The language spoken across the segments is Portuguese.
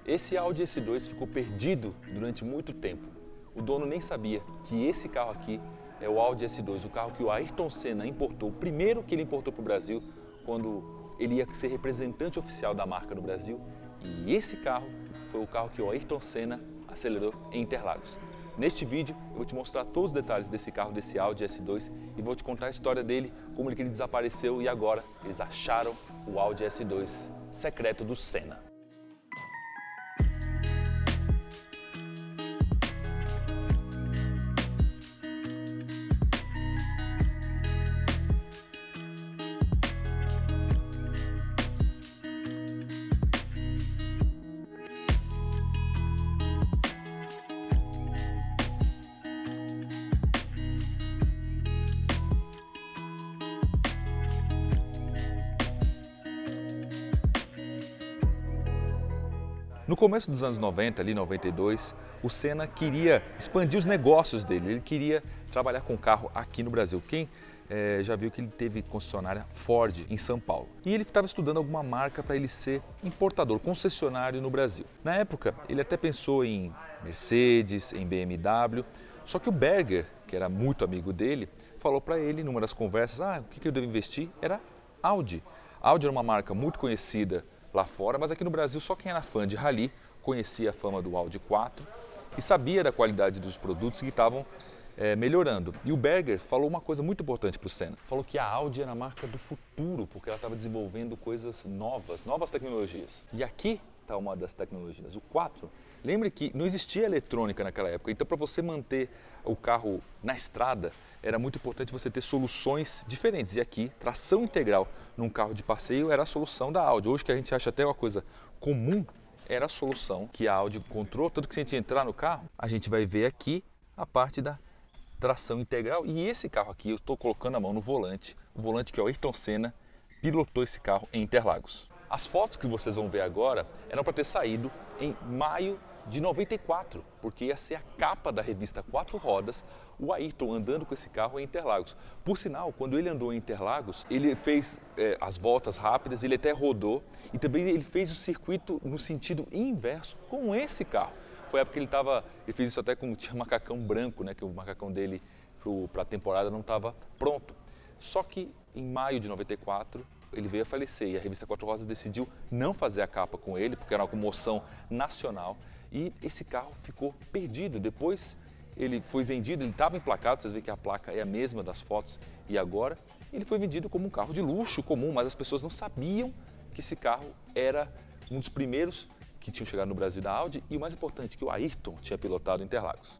Esse Audi S2 ficou perdido durante muito tempo. O dono nem sabia que esse carro aqui é o Audi S2, o carro que o Ayrton Senna importou, o primeiro que ele importou para o Brasil, quando ele ia ser representante oficial da marca no Brasil. E esse carro foi o carro que o Ayrton Senna acelerou em Interlagos. Neste vídeo eu vou te mostrar todos os detalhes desse carro, desse Audi S2, e vou te contar a história dele, como ele desapareceu e agora eles acharam o Audi S2 secreto do Senna. No começo dos anos 90, ali 92, o Senna queria expandir os negócios dele, ele queria trabalhar com carro aqui no Brasil. Quem já viu que ele teve concessionária Ford em São Paulo. E ele estava estudando alguma marca para ele ser importador, concessionário no Brasil. Na época, ele até pensou em Mercedes, em BMW, só que o Berger, que era muito amigo dele, falou para ele, numa das conversas, o que eu devo investir? Era Audi. Audi era uma marca muito conhecida lá fora, mas aqui no Brasil só quem era fã de rally conhecia a fama do Audi 4 e sabia da qualidade dos produtos que estavam melhorando. E o Berger falou uma coisa muito importante para o Senna, falou que a Audi era a marca do futuro, porque ela estava desenvolvendo coisas novas tecnologias. E aqui está uma das tecnologias, o 4. Lembre que não existia eletrônica naquela época, então para você manter o carro na estrada, era muito importante você ter soluções diferentes. E aqui, tração integral num carro de passeio era a solução da Audi. Hoje que a gente acha até uma coisa comum, era a solução que a Audi encontrou. Tanto que se a gente entrar no carro, a gente vai ver aqui a parte da tração integral. E esse carro aqui, eu estou colocando a mão no volante, o volante que o Ayrton Senna pilotou esse carro em Interlagos. As fotos que vocês vão ver agora eram para ter saído em maio de 94, porque ia ser a capa da revista Quatro Rodas, o Ayrton andando com esse carro em Interlagos. Por sinal, quando ele andou em Interlagos, ele fez as voltas rápidas, ele até rodou e também ele fez o circuito no sentido inverso com esse carro. Foi a época que ele fez isso até com tinha um macacão branco, né, que o macacão dele para a temporada não estava pronto. Só que em maio de 94, ele veio a falecer e a revista Quatro Rodas decidiu não fazer a capa com ele, porque era uma comoção nacional. E esse carro ficou perdido. Depois ele foi vendido, ele estava emplacado, vocês veem que a placa é a mesma das fotos. E agora ele foi vendido como um carro de luxo comum, mas as pessoas não sabiam que esse carro era um dos primeiros que tinham chegado no Brasil da Audi e o mais importante, que o Ayrton tinha pilotado em Interlagos.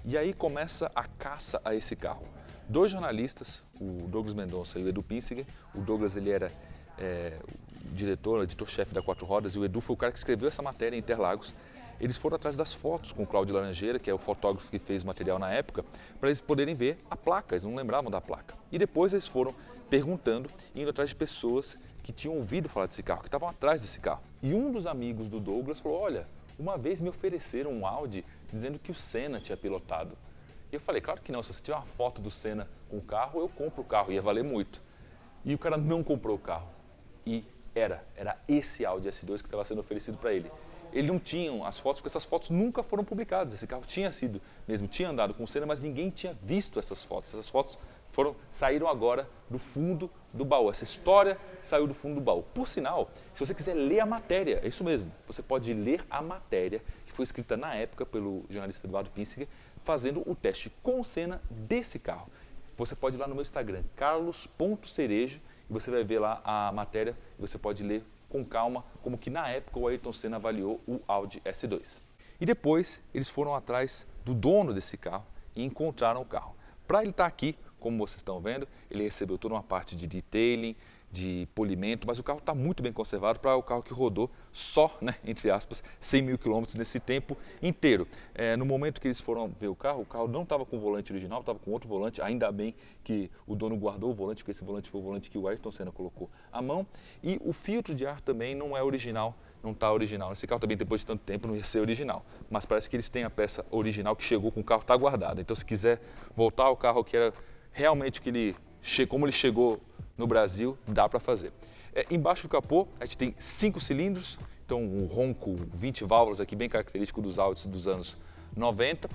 E aí começa a caça a esse carro. Dois jornalistas, o Douglas Mendonça e o Edu Pinsiger. O Douglas ele era o diretor, editor-chefe da Quatro Rodas, e o Edu foi o cara que escreveu essa matéria em Interlagos. Eles foram atrás das fotos com o Cláudio Laranjeira, que é o fotógrafo que fez o material na época, para eles poderem ver a placa, eles não lembravam da placa. E depois eles foram perguntando, indo atrás de pessoas que tinham ouvido falar desse carro, que estavam atrás desse carro. E um dos amigos do Douglas falou, olha, uma vez me ofereceram um Audi dizendo que o Senna tinha pilotado. E eu falei, claro que não, se você tiver uma foto do Senna com o carro, eu compro o carro, ia valer muito. E o cara não comprou o carro. E era esse Audi S2 que estava sendo oferecido para ele. Ele não tinha as fotos, porque essas fotos nunca foram publicadas. Esse carro tinha andado com o Senna, mas ninguém tinha visto essas fotos. Essas fotos saíram agora do fundo do baú. Essa história saiu do fundo do baú. Por sinal, se você quiser ler a matéria, é isso mesmo, você pode ler a matéria que foi escrita na época pelo jornalista Eduardo Pinsiger, fazendo o teste com o Senna desse carro. Você pode ir lá no meu Instagram, carlos.cerejo, e você vai ver lá a matéria e você pode ler com calma como que na época o Ayrton Senna avaliou o Audi S2. E depois eles foram atrás do dono desse carro e encontraram o carro. Para ele estar aqui, como vocês estão vendo, ele recebeu toda uma parte de detailing, de polimento, mas o carro está muito bem conservado para o carro que rodou só, né, entre aspas, 100 mil quilômetros nesse tempo inteiro. No momento que eles foram ver o carro não estava com o volante original, estava com outro volante, ainda bem que o dono guardou o volante, porque esse volante foi o volante que o Ayrton Senna colocou à mão, e o filtro de ar também não é original, não está original. Esse carro também, depois de tanto tempo, não ia ser original, mas parece que eles têm a peça original que chegou com o carro, está guardada. Então, se quiser voltar ao carro que era realmente como ele chegou no Brasil, dá para fazer. Embaixo do capô, a gente tem 5 cilindros, então um ronco 20 válvulas aqui, bem característico dos Audis dos anos 90.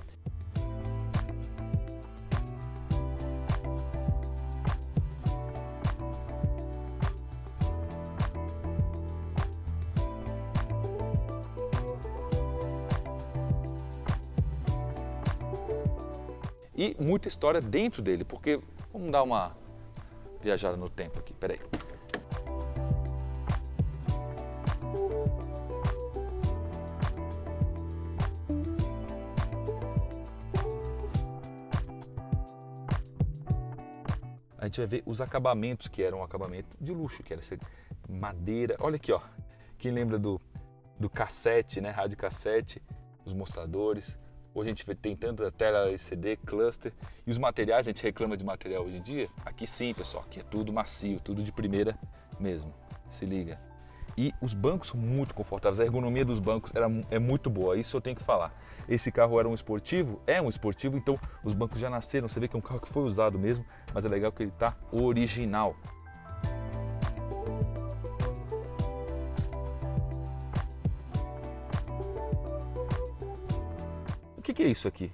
E muita história dentro dele, porque vamos dar uma viajada no tempo aqui, peraí. A gente vai ver os acabamentos, que eram um acabamento de luxo, que era essa madeira. Olha aqui, ó. Quem lembra do cassete, né? Rádio cassete, os mostradores. Hoje a gente tem tanta tela LCD, cluster, e os materiais, a gente reclama de material hoje em dia. Aqui sim, pessoal, aqui é tudo macio, tudo de primeira mesmo, se liga. E os bancos são muito confortáveis, a ergonomia dos bancos é muito boa, isso eu tenho que falar. Esse carro era um esportivo? É um esportivo, então os bancos já nasceram, você vê que é um carro que foi usado mesmo, mas é legal que ele está original. O que é isso aqui?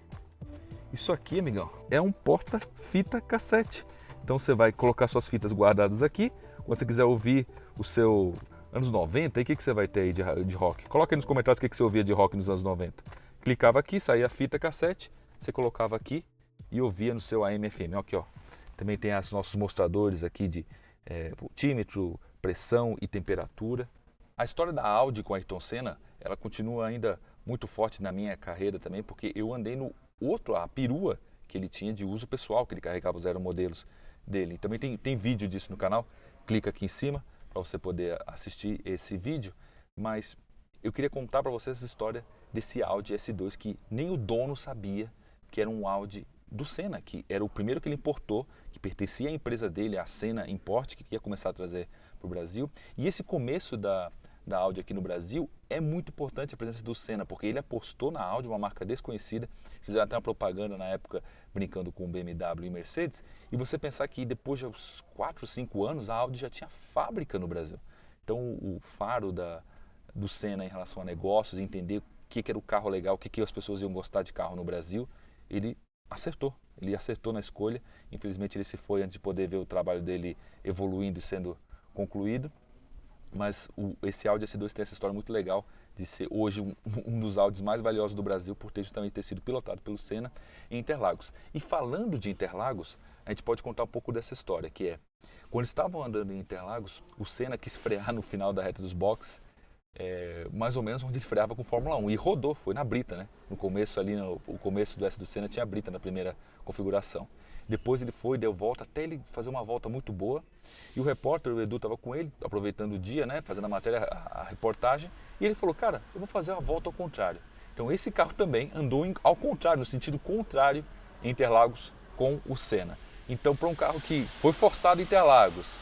Isso aqui, amigão, é um porta-fita cassete. Então você vai colocar suas fitas guardadas aqui. Quando você quiser ouvir o seu anos 90, aí o que você vai ter aí de rock? Coloca aí nos comentários o que você ouvia de rock nos anos 90. Clicava aqui, saía a fita cassete, você colocava aqui e ouvia no seu AM/FM. Aqui, ó. Também tem os nossos mostradores aqui de voltímetro, pressão e temperatura. A história da Audi com a Ayrton Senna, ela continua ainda muito forte na minha carreira também, porque eu andei no a perua que ele tinha de uso pessoal, que ele carregava os aeromodelos dele. Também tem vídeo disso no canal, clica aqui em cima para você poder assistir esse vídeo, mas eu queria contar para vocês essa história desse Audi S2 que nem o dono sabia que era um Audi do Senna, que era o primeiro que ele importou, que pertencia à empresa dele, a Senna Import, que ia começar a trazer para o Brasil. E esse começo da Audi aqui no Brasil é muito importante a presença do Senna, porque ele apostou na Audi, uma marca desconhecida, fizeram até uma propaganda na época brincando com BMW e Mercedes, e você pensar que depois de uns 4, 5 anos a Audi já tinha fábrica no Brasil. Então o faro do Senna em relação a negócios, entender o que era o carro legal, o que as pessoas iam gostar de carro no Brasil, ele acertou na escolha. Infelizmente ele se foi antes de poder ver o trabalho dele evoluindo e sendo concluído. Mas esse Audi S2 tem essa história muito legal de ser hoje um dos Audis mais valiosos do Brasil por justamente ter sido pilotado pelo Senna em Interlagos. E falando de Interlagos, a gente pode contar um pouco dessa história, que é, quando estavam andando em Interlagos, o Senna quis frear no final da reta dos boxes, mais ou menos onde ele freava com Fórmula 1, e rodou, foi na brita, né? No começo ali, o começo do S do Senna tinha brita na primeira configuração. Depois ele foi, deu volta, até ele fazer uma volta muito boa. E o repórter, o Edu, estava com ele, aproveitando o dia, né, fazendo a matéria, a reportagem. E ele falou, cara, eu vou fazer uma volta ao contrário. Então esse carro também andou ao contrário, no sentido contrário, em Interlagos com o Senna. Então, para um carro que foi forçado em Interlagos,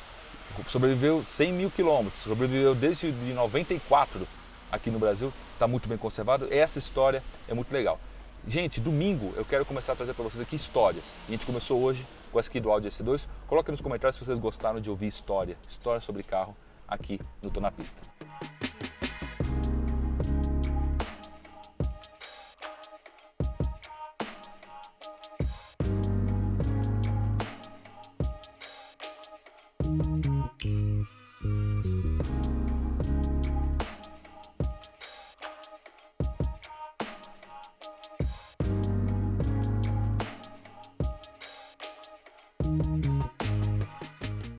sobreviveu 100 mil quilômetros, sobreviveu desde 94 aqui no Brasil, está muito bem conservado. Essa história é muito legal. Gente, domingo eu quero começar a trazer para vocês aqui histórias. E a gente começou hoje com essa aqui do Audi S2. Coloque nos comentários se vocês gostaram de ouvir história sobre carro aqui no Tô na Pista.